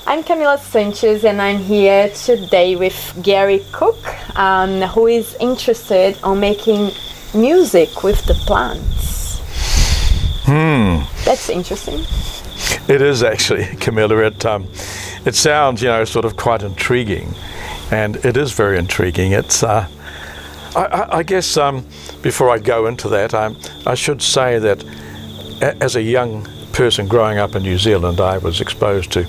I'm Camila Sanchez, and I'm here today with Gary Cook, who is interested on making music with the plants. That's interesting. It is actually, Camilla. It sounds, sort of quite intriguing, and it is very intriguing. It's, I guess, before I go into that, I should say that as a young person growing up in New Zealand, I was exposed to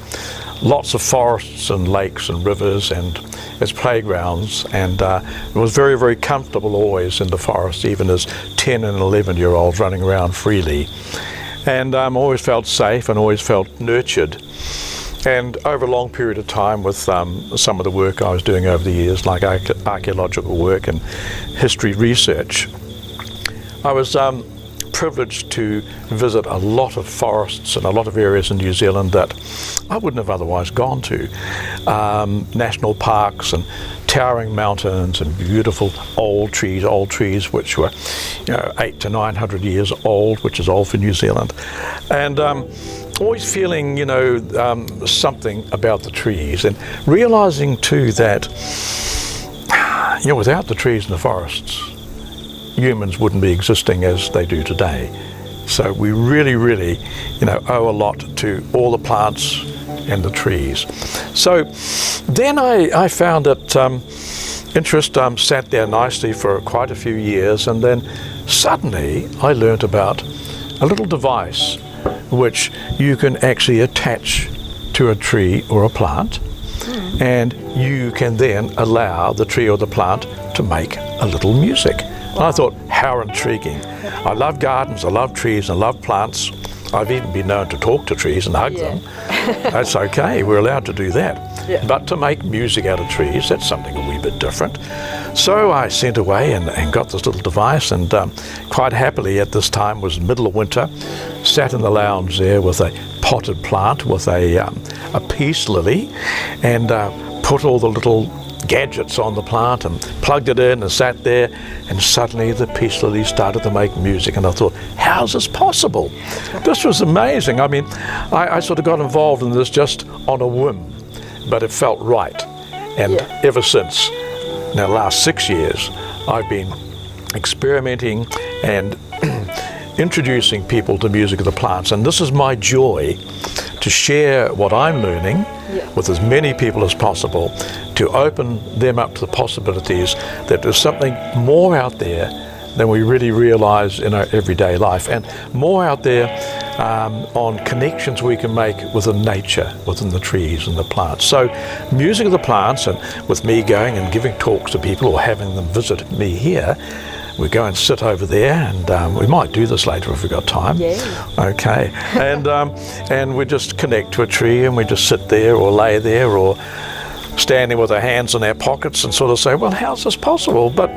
lots of forests and lakes and rivers and as playgrounds, and it was very, very comfortable always in the forest, even as 10 and 11-year-olds running around freely. And always felt safe and always felt nurtured. And over a long period of time with some of the work I was doing over the years, like archaeological work and history research, I was privileged to visit a lot of forests and a lot of areas in New Zealand that I wouldn't have otherwise gone to. National parks and towering mountains and beautiful old trees which were 800 to 900 years old, which is old for New Zealand. And always feeling something about the trees, and realizing too that without the trees and the forests, humans wouldn't be existing as they do today. So we really, really owe a lot to all the plants and the trees. So then I found that interest sat there nicely for quite a few years, and then suddenly I learnt about a little device which you can actually attach to a tree or a plant, and you can then allow the tree or the plant to make a little music. And I thought, how intriguing. I love gardens, I love trees, I love plants. I've even been known to talk to trees and hug them. That's okay, we're allowed to do that. Yeah. But to make music out of trees, that's something a wee bit different. So I sent away and got this little device, and quite happily at this time was middle of winter, sat in the lounge there with a potted plant with a peace lily, and put all the little gadgets on the plant and plugged it in and sat there, and suddenly the peace lily started to make music, and I thought, how's this possible? This was amazing. I mean, I sort of got involved in this just on a whim, but it felt right. And ever since, now the last 6 years, I've been experimenting and introducing people to music of the plants, and this is my joy, to share what I'm learning with as many people as possible, to open them up to the possibilities that there's something more out there than we really realize in our everyday life, and more out there on connections we can make within nature, within the trees and the plants. So music of the plants, and with me going and giving talks to people or having them visit me here, we go and sit over there, and we might do this later if we've got time. Okay. And we just connect to a tree, and we just sit there or lay there or standing with our hands in our pockets and sort of say, well, how's this possible? But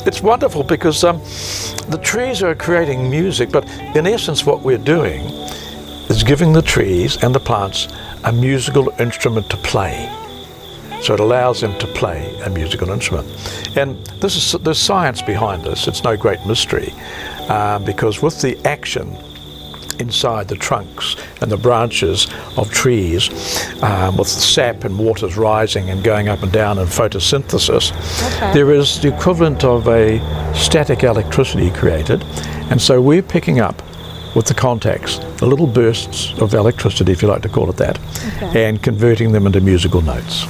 it's wonderful because the trees are creating music, but in essence what we're doing is giving the trees and the plants a musical instrument to play. So it allows them to play a musical instrument. And there's science behind this. It's no great mystery, because with the action inside the trunks and the branches of trees, with the sap and waters rising and going up and down in photosynthesis, there is the equivalent of a static electricity created. And so we're picking up with the contacts the little bursts of electricity, if you like to call it that, and converting them into musical notes.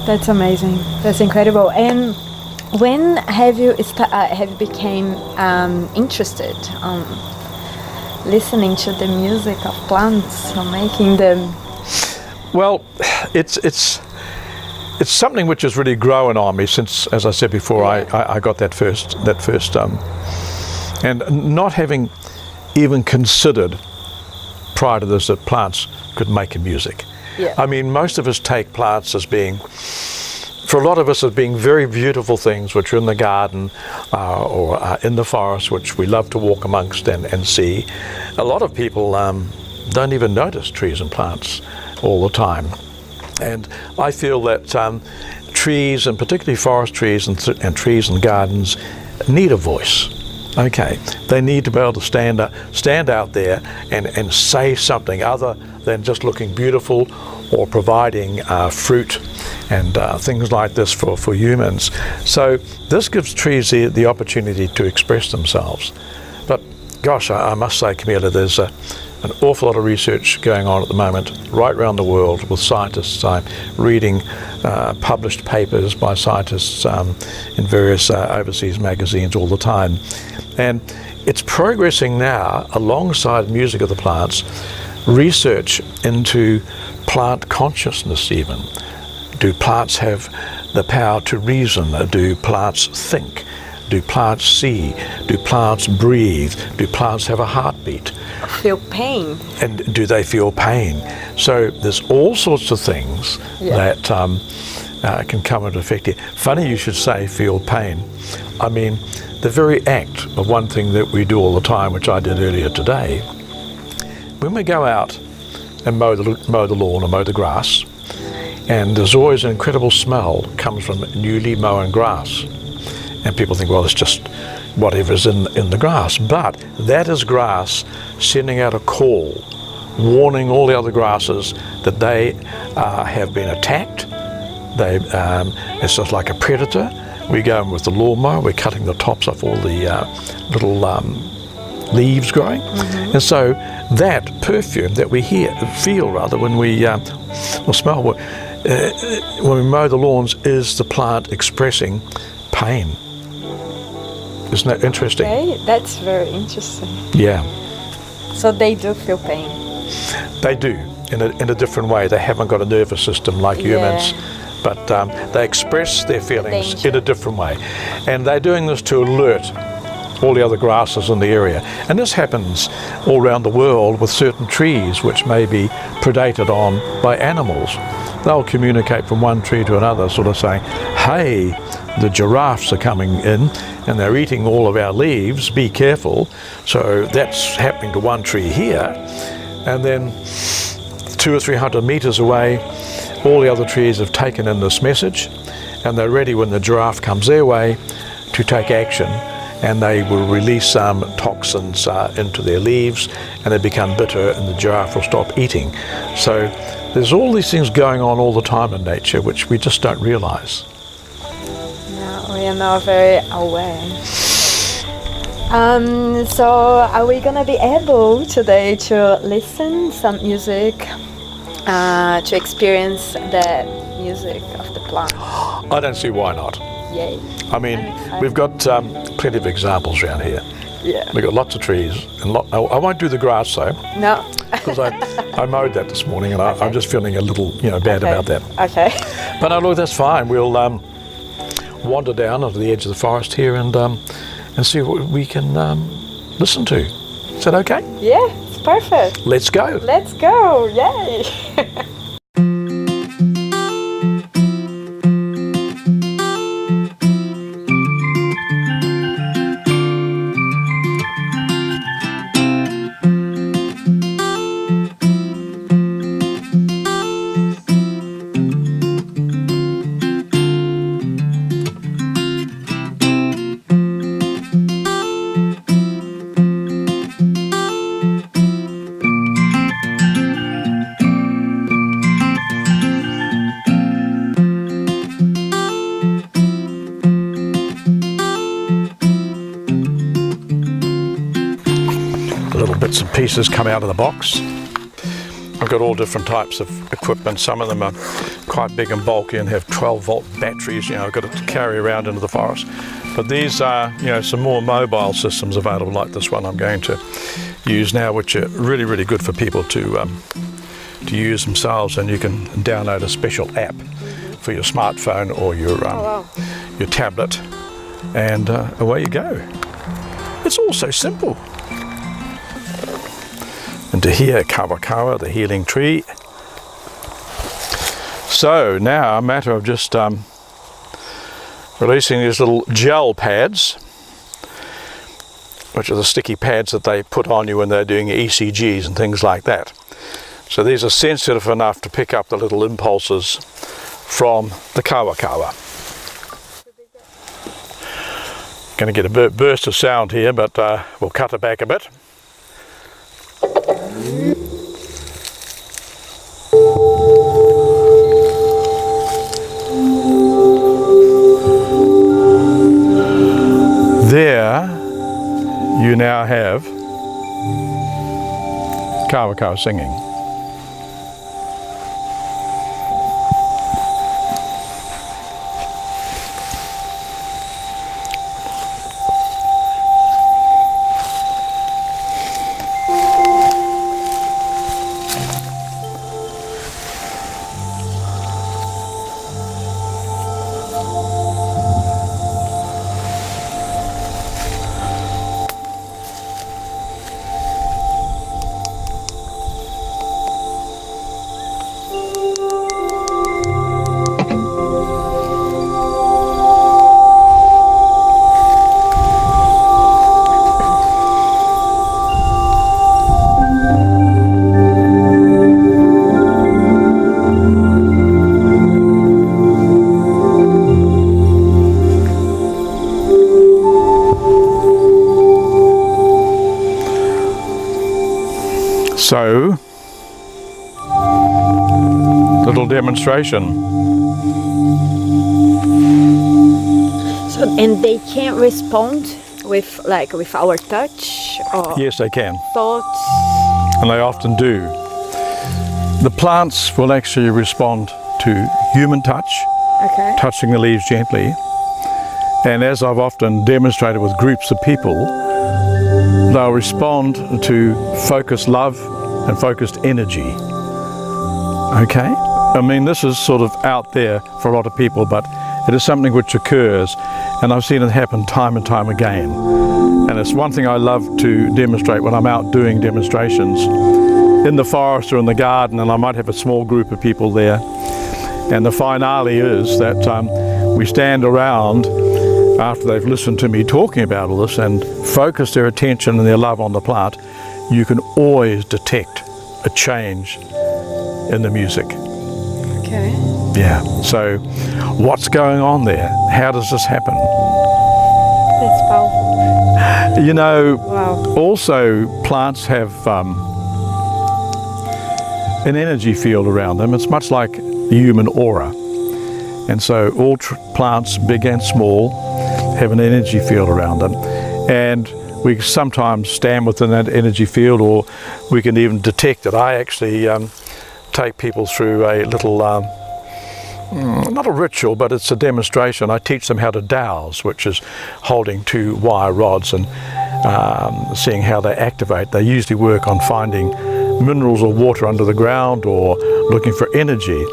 That's amazing. That's incredible. And when have you became interested listening to the music of plants or making them? Well, it's something which has really grown on me since, as I said before, I got that first and not having even considered prior to this that plants could make a music. I mean, most of us take plants as being, for a lot of us, as being very beautiful things which are in the garden or in the forest, which we love to walk amongst and see. A lot of people don't even notice trees and plants all the time. And I feel that trees, and particularly forest trees and trees and gardens, need a voice. Okay, they need to be able to stand out there and say something other than just looking beautiful or providing fruit and things like this for humans. So this gives trees the opportunity to express themselves. But gosh, I must say, Camilla, there's an awful lot of research going on at the moment right around the world with scientists. I'm reading published papers by scientists in various overseas magazines all the time. And it's progressing now alongside music of the plants, research into plant consciousness even. Do plants have the power to reason? Do plants think? Do plants see? Do plants breathe? Do plants have a heartbeat? Feel pain. And do they feel pain? So there's all sorts of things that can come into effect here. Funny you should say feel pain. I mean, the very act of one thing that we do all the time, which I did earlier today, when we go out and mow the lawn or mow the grass, and there's always an incredible smell comes from newly mown grass. And people think, well, it's just whatever's in the grass. But that is grass sending out a call, warning all the other grasses that they have been attacked. It's just like a predator. We go in with the lawnmower, we're cutting the tops off all the little leaves growing. Mm-hmm. And so that perfume that we feel when we smell, when we mow the lawns, is the plant expressing pain. Isn't that interesting? Okay, that's very interesting. Yeah. So they do feel pain. They do, in a different way. They haven't got a nervous system like humans. But they express their feelings in a different way. And they're doing this to alert all the other grasses in the area. And this happens all around the world with certain trees which may be predated on by animals. They'll communicate from one tree to another, sort of saying, hey, the giraffes are coming in and they're eating all of our leaves, be careful. So that's happening to one tree here. And then 200 or 300 meters away, all the other trees have taken in this message, and they're ready when the giraffe comes their way to take action, and they will release some toxins into their leaves, and they become bitter, and the giraffe will stop eating. So there's all these things going on all the time in nature, which we just don't realize. No, we are not very aware. So are we gonna be able today to listen some music? To experience the music of the plant. I don't see why not. Yay. I mean, we've got plenty of examples around here. Yeah. We've got lots of trees. And I won't do the grass though. No. Because I mowed that this morning and I'm just feeling a little bad about that. Okay. But no, look, that's fine. We'll wander down onto the edge of the forest here and see what we can listen to. Is that okay? Yeah. Perfect. Let's go. Let's go. Yay. Bits and pieces come out of the box. I've got all different types of equipment. Some of them are quite big and bulky and have 12-volt batteries, I've got to carry around into the forest. But these are, some more mobile systems available, like this one I'm going to use now, which are really, really good for people to use themselves. And you can download a special app for your smartphone or your tablet, and away you go. It's all so simple. And to hear Kawa, the healing tree. So now a matter of just releasing these little gel pads, which are the sticky pads that they put on you when they're doing ECGs and things like that. So these are sensitive enough to pick up the little impulses from the kawa. Going to get a burst of sound here, but we'll cut it back a bit. There you now have kawa singing. So, little demonstration. So, and they can't respond with our touch or Yes, they can, thoughts. and they often do. The plants will actually respond to human touch, Okay. touching the leaves gently. And as I've often demonstrated with groups of people, they'll respond to focused love and focused energy. Okay? I mean, this is sort of out there for a lot of people, but it is something which occurs, and I've seen it happen time and time again. And it's one thing I love to demonstrate when I'm out doing demonstrations in the forest or in the garden, and I might have a small group of people there. And the finale is that we stand around after they've listened to me talking about all this and focus their attention and their love on the plant. You can always detect a change in the music. Okay. Yeah. So what's going on there? How does this happen? That's powerful. You know, Wow. also plants have an energy field around them. It's much like the human aura. And so all plants, big and small, have an energy field around them. And we sometimes stand within that energy field, or we can even detect it. I actually take people through a little, not a ritual, but it's a demonstration. I teach them how to dowse, which is holding two wire rods and seeing how they activate. They usually work on finding minerals or water under the ground or looking for energy.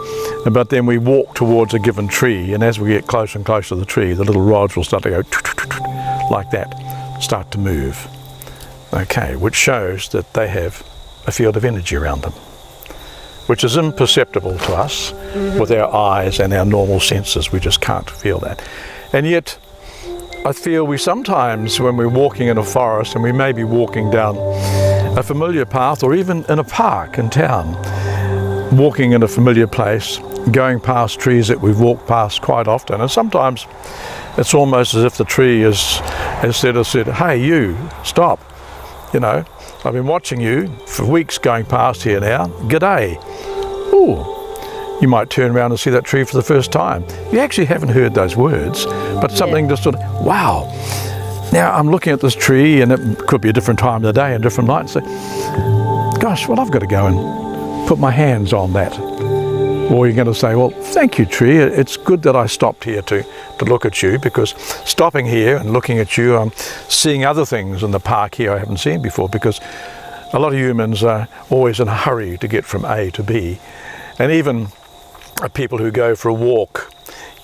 But then we walk towards a given tree, and as we get closer and closer to the tree, the little rods will start to go like that, start to move. Okay, which shows that they have a field of energy around them, which is imperceptible to us with our eyes and our normal senses. We just can't feel that. And yet, I feel we sometimes, when we're walking in a forest and we may be walking down a familiar path or even in a park in town, walking in a familiar place, going past trees that we've walked past quite often, and sometimes it's almost as if the tree has said, hey, you, stop. You know, I've been watching you for weeks going past here now. G'day. Ooh. You might turn around and see that tree for the first time. You actually haven't heard those words, but something just sort of, wow. Now I'm looking at this tree, and it could be a different time of the day and different light, and say, gosh, well, I've got to go and put my hands on that. Or you're going to say, well, thank you, tree. It's good that I stopped here to look at you, because stopping here and looking at you, I'm seeing other things in the park here I haven't seen before, because a lot of humans are always in a hurry to get from A to B. And even people who go for a walk,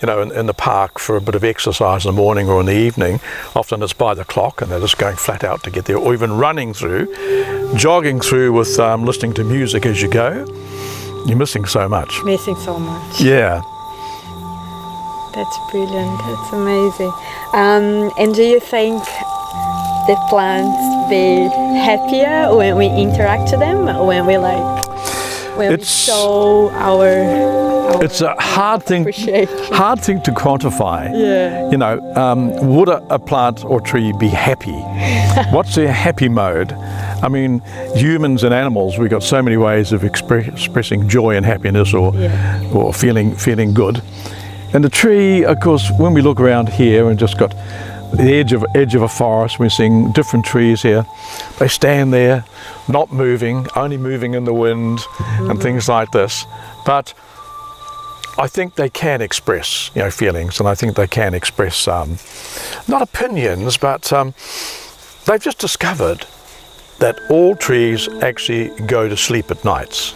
you know, in the park for a bit of exercise in the morning or in the evening, often it's by the clock and they're just going flat out to get there, or even running through, jogging through with listening to music as you go. You're missing so much. Missing so much. Yeah. That's brilliant. That's amazing. And do you think the plants be happier when we interact with them, when When we show our it's a hard thing to quantify. Yeah. You know, would a plant or tree be happy? What's their happy mode? I mean, humans and animals, we've got so many ways of expressing joy and happiness, or feeling good. And the tree, of course, when we look around here and just got the edge of a forest, we're seeing different trees here. They stand there, not moving, only moving in the wind and things like this. But I think they can express, you know, feelings, and I think they can express not opinions, but they've just discovered that all trees actually go to sleep at nights.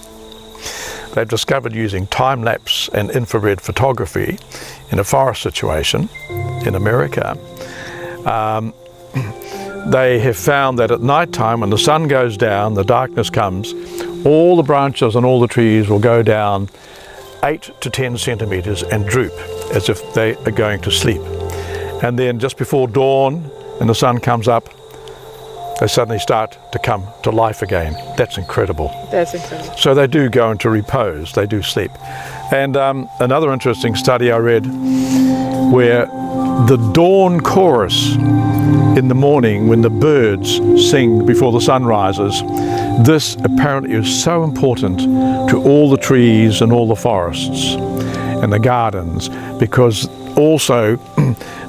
They've discovered using time-lapse and infrared photography in a forest situation in America. They have found that at night time, when the sun goes down, the darkness comes, all the branches and all the trees will go down 8 to 10 centimeters and droop as if they are going to sleep. And then just before dawn, and the sun comes up, they suddenly start to come to life again. That's incredible. That's incredible. So they do go into repose, they do sleep. And another interesting study I read, where the dawn chorus in the morning when the birds sing before the sun rises, this apparently is so important to all the trees and all the forests and the gardens, because also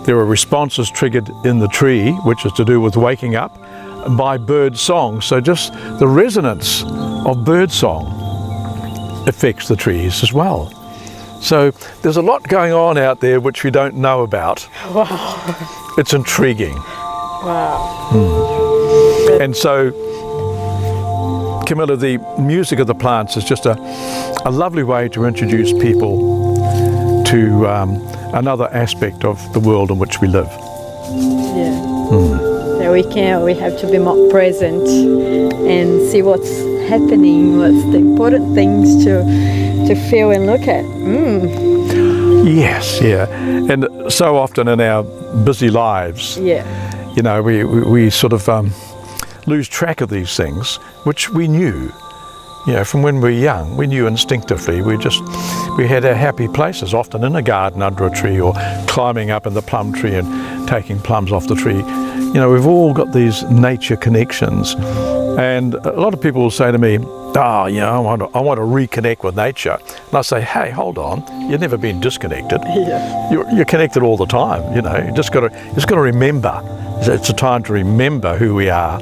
there are responses triggered in the tree, which is to do with waking up, by bird song. So just the resonance of bird song affects the trees as well. So there's a lot going on out there which we don't know about. Wow. It's intriguing. Wow. And so, Camilla, the music of the plants is just a lovely way to introduce people to another aspect of the world in which we live. Yeah. So we have to be more present and see what's happening, what's the important things to feel and look at. Yes, yeah. And so often in our busy lives, you know, we sort of lose track of these things, which we knew. You know, from when we were young, we knew instinctively. We had our happy places, often in a garden under a tree, or climbing up in the plum tree and taking plums off the tree. You know, we've all got these nature connections. And a lot of people will say to me, you know, I want to reconnect with nature. And I say, hey, hold on, you've never been disconnected. Yeah. You're connected all the time, you know. You just got to remember. It's a time to remember who we are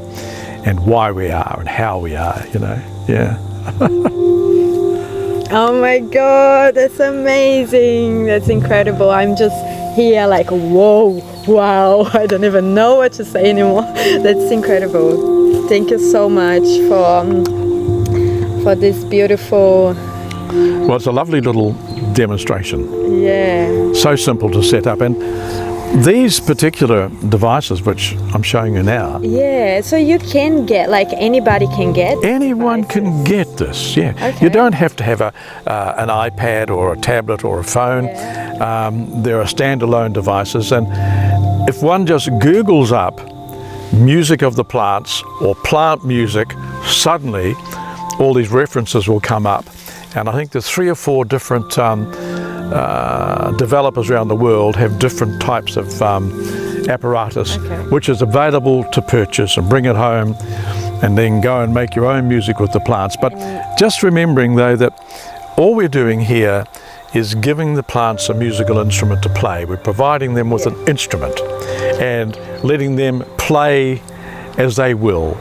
and why we are and how we are, you know. Yeah. Oh my God, that's amazing. That's incredible. I'm just here like, whoa, wow. I don't even know what to say anymore. That's incredible. Thank you so much for this beautiful... Well, it's a lovely little demonstration. Yeah. So simple to set up. And these particular devices, which I'm showing you now. Yeah, so you can get, like anybody can get? Anyone can get this, yeah. Okay. You don't have to have an iPad or a tablet or a phone. Yeah. There are standalone devices, and if one just Googles up music of the plants or plant music, suddenly all these references will come up. And I think there's 3 or 4 different developers around the world have different types of apparatus, which is available to purchase and bring it home and then go and make your own music with the plants. But just remembering though that all we're doing here is giving the plants a musical instrument to play. We're providing them with an instrument and letting them play as they will.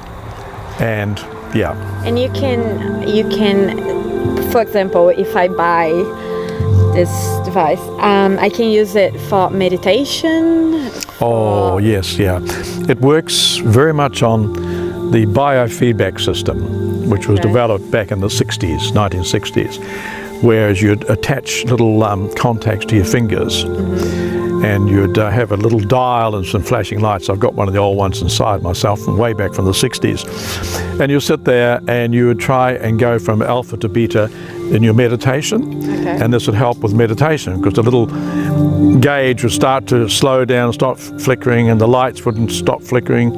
And yeah. And you can, for example, if I buy this device, I can use it for meditation. Oh yes, yeah. It works very much on the biofeedback system, which was developed back in the 60s, 1960s, whereas you'd attach little contacts to your fingers, and you'd have a little dial and some flashing lights. I've got one of the old ones inside myself from way back from the 60s. And you sit there and you would try and go from alpha to beta in your meditation. And this would help with meditation because the little gauge would start to slow down, stop flickering, and the lights wouldn't stop flickering.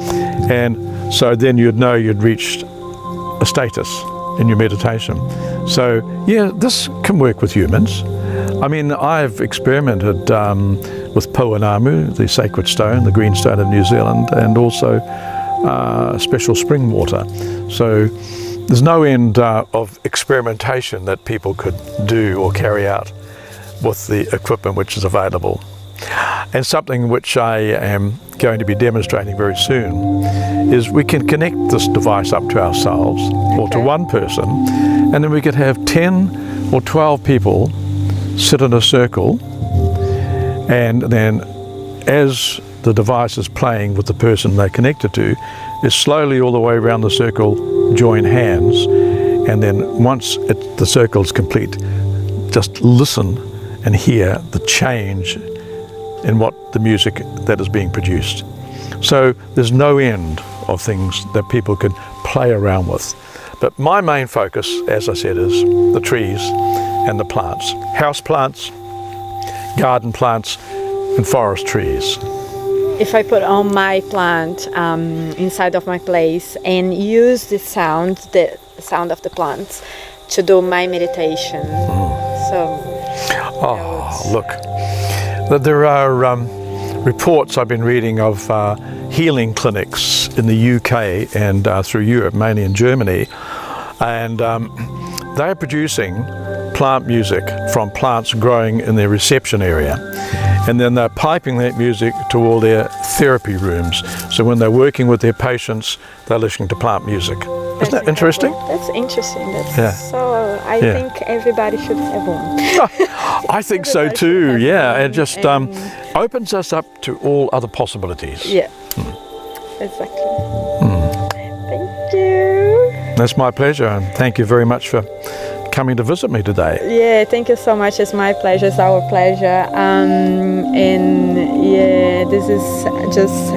And so then you'd know you'd reached a status in your meditation. So yeah, this can work with humans. I mean, I've experimented with Pouanamu, the sacred stone, the green stone of New Zealand, and also special spring water. So there's no end of experimentation that people could do or carry out with the equipment which is available. And something which I am going to be demonstrating very soon is we can connect this device up to ourselves or to one person, and then we could have 10 or 12 people sit in a circle, and then as the device is playing with the person they're connected to, is slowly all the way around the circle join hands, and then once the circle is complete, just listen and hear the change in what the music that is being produced. So there's no end of things that people can play around with. But my main focus, as I said, is the trees and the plants. House plants, garden plants, and forest trees. If I put on my plant inside of my place and use the sound of the plants to do my meditation. Look, there are reports I've been reading of healing clinics in the UK and through Europe, mainly in Germany, and they're producing plant music from plants growing in their reception area, and then they're piping that music to all their therapy rooms. So when they're working with their patients, they're listening to plant music. Isn't that interesting? That's interesting. I think everybody should have one. I think so too, yeah. It just opens us up to all other possibilities. Yeah, exactly. Thank you. That's my pleasure, and thank you very much for coming to visit me today. Yeah, thank you so much. It's my pleasure. It's our pleasure. And yeah, this is just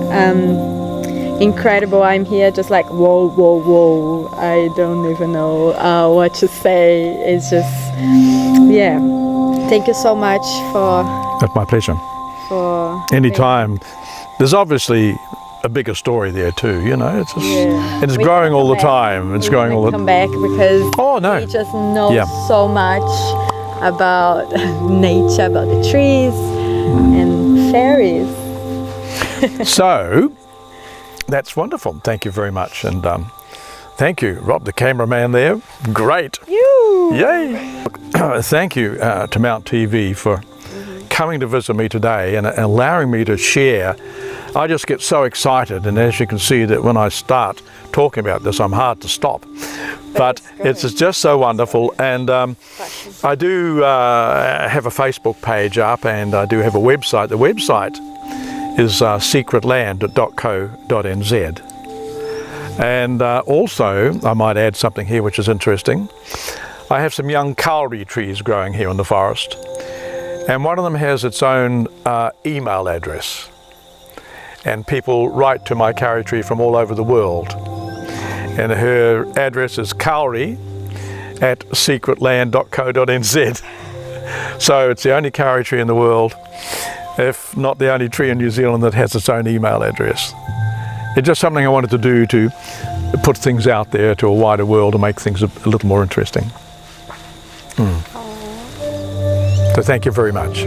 incredible. I'm here just like whoa. I don't even know what to say. It's just, yeah. Thank you so much for... That's my pleasure. For anytime. There's obviously a bigger story there too, you know. It's just, it's growing all the time. It's growing all the time. Come back because we just know so much about nature, about the trees and fairies. So that's wonderful. Thank you very much, and thank you, Rob, the cameraman there. Great. Yay! Thank you to Mount TV for coming to visit me today and allowing me to share. I just get so excited, and as you can see that when I start talking about this, I'm hard to stop. But it's just so wonderful, and I do have a Facebook page up, and I do have a website. The website is secretland.co.nz. And also, I might add something here which is interesting. I have some young kauri trees growing here in the forest, and one of them has its own email address, and people write to my kauri tree from all over the world, and her address is kauri@secretland.co.nz. So it's the only kauri tree in the world, if not the only tree in New Zealand, that has its own email address. It's just something I wanted to do to put things out there to a wider world and make things a little more interesting. So thank you very much.